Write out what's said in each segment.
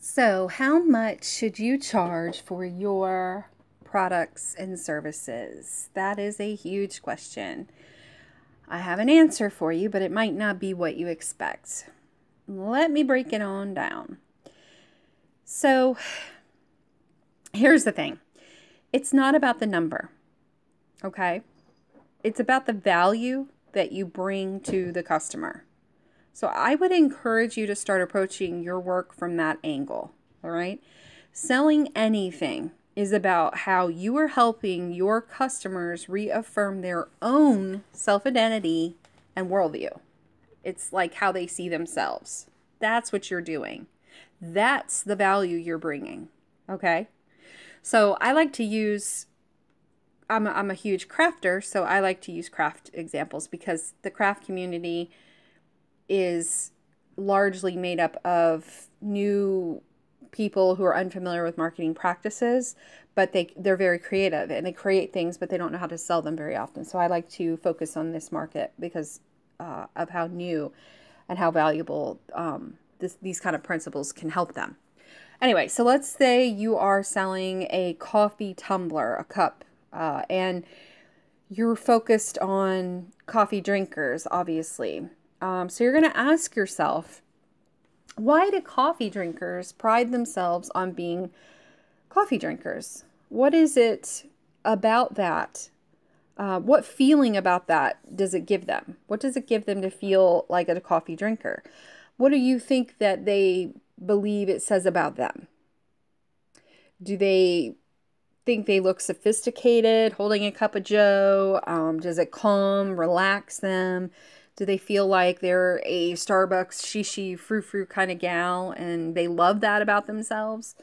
So, how much should you charge for your products and services? That is a huge question. I have an answer for you, but it might not be what you expect. Let me break it on down. So, here's the thing. It's not about the number, okay? It's about the value that you bring to the customer. So I would encourage you to start approaching your work from that angle, all right? Selling anything is about how you are helping your customers reaffirm their own self-identity and worldview. It's like how they see themselves. That's what you're doing. That's the value you're bringing, okay? So I like to use, I'm a huge crafter, so I like to use craft examples because the craft community is largely made up of new people who are unfamiliar with marketing practices, but they're very creative and they create things, but they don't know how to sell them very often. So I like to focus on this market because of how new and how valuable these kind of principles can help them. Anyway, so let's say you are selling a coffee tumbler, a cup, and you're focused on coffee drinkers, obviously. So you're going to ask yourself, why do coffee drinkers pride themselves on being coffee drinkers? What is it about that? What feeling about that does it give them? What does it give them to feel like a coffee drinker? What do you think that they believe it says about them? Do they think they look sophisticated holding a cup of joe? Does it calm, relax them? Do they feel like they're a Starbucks shishi frou-frou kind of gal and they love that about themselves?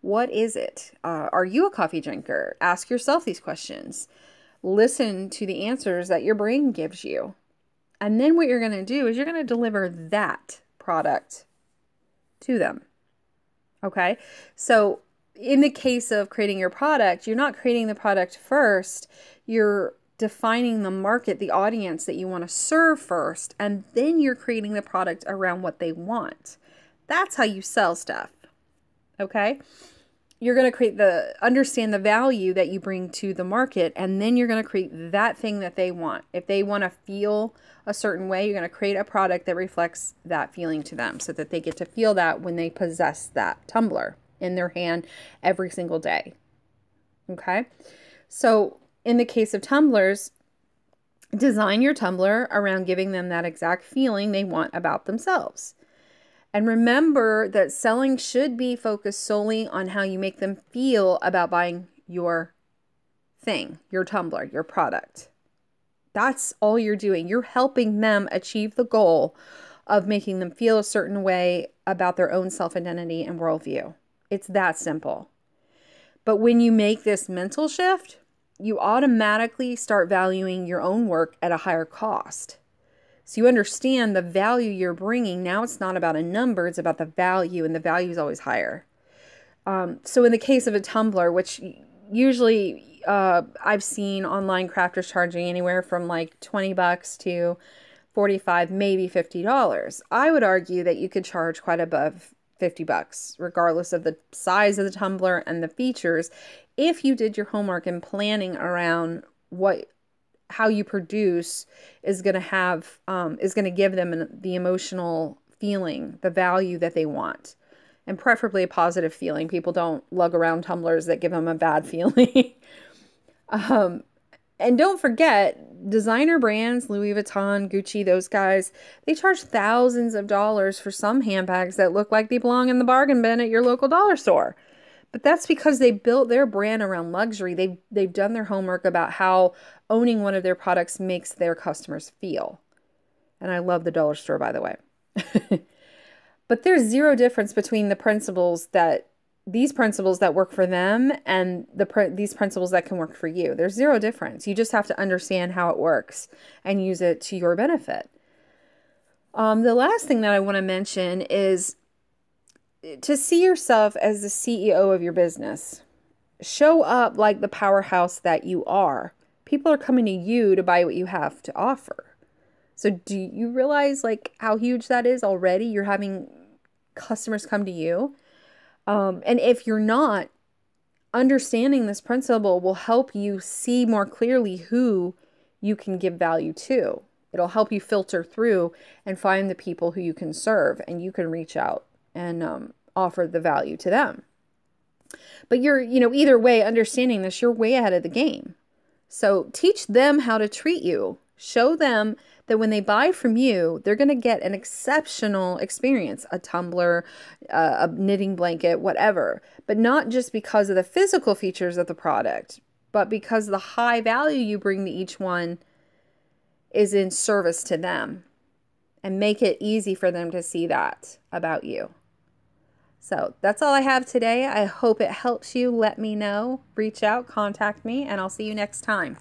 What is it? Are you a coffee drinker? Ask yourself these questions. Listen to the answers that your brain gives you. And then what you're going to do is you're going to deliver that product to them. Okay? So in the case of creating your product, you're not creating the product first. You're defining the market, the audience that you want to serve first, and then you're creating the product around what they want. That's how you sell stuff. Okay? You're going to understand the value that you bring to the market, and then you're going to create that thing that they want. If they want to feel a certain way, you're going to create a product that reflects that feeling to them so that they get to feel that when they possess that tumbler in their hand every single day. Okay? So in the case of tumblers, design your tumbler around giving them that exact feeling they want about themselves. And remember that selling should be focused solely on how you make them feel about buying your thing, your tumbler, your product. That's all you're doing. You're helping them achieve the goal of making them feel a certain way about their own self-identity and worldview. It's that simple. But when you make this mental shift, you automatically start valuing your own work at a higher cost. So you understand the value you're bringing. Now it's not about a number, it's about the value, and the value is always higher. So in the case of a tumbler, which usually I've seen online crafters charging anywhere from like $20 to $45, maybe $50. I would argue that you could charge quite above $50, regardless of the size of the tumbler and the features, if you did your homework and planning around how you produce is going to give them the emotional feeling, the value that they want, and preferably a positive feeling. People don't lug around tumblers that give them a bad feeling. And don't forget, designer brands, Louis Vuitton, Gucci, those guys, they charge thousands of dollars for some handbags that look like they belong in the bargain bin at your local dollar store. But that's because they built their brand around luxury. They've done their homework about how owning one of their products makes their customers feel. And I love the dollar store, by the way. But there's zero difference between these principles that work for them and these principles that can work for you. There's zero difference. You just have to understand how it works and use it to your benefit. The last thing that I want to mention is to see yourself as the CEO of your business. Show up like the powerhouse that you are. People are coming to you to buy what you have to offer. So do you realize like how huge that is already? You're having customers come to you. And if you're not, understanding this principle will help you see more clearly who you can give value to. It'll help you filter through and find the people who you can serve, and you can reach out and offer the value to them. But either way, understanding this, you're way ahead of the game. So teach them how to treat you. Show them that when they buy from you, they're going to get an exceptional experience, a tumbler, a knitting blanket, whatever. But not just because of the physical features of the product, but because the high value you bring to each one is in service to them. And make it easy for them to see that about you. So that's all I have today. I hope it helps you. Let me know. Reach out, contact me, and I'll see you next time.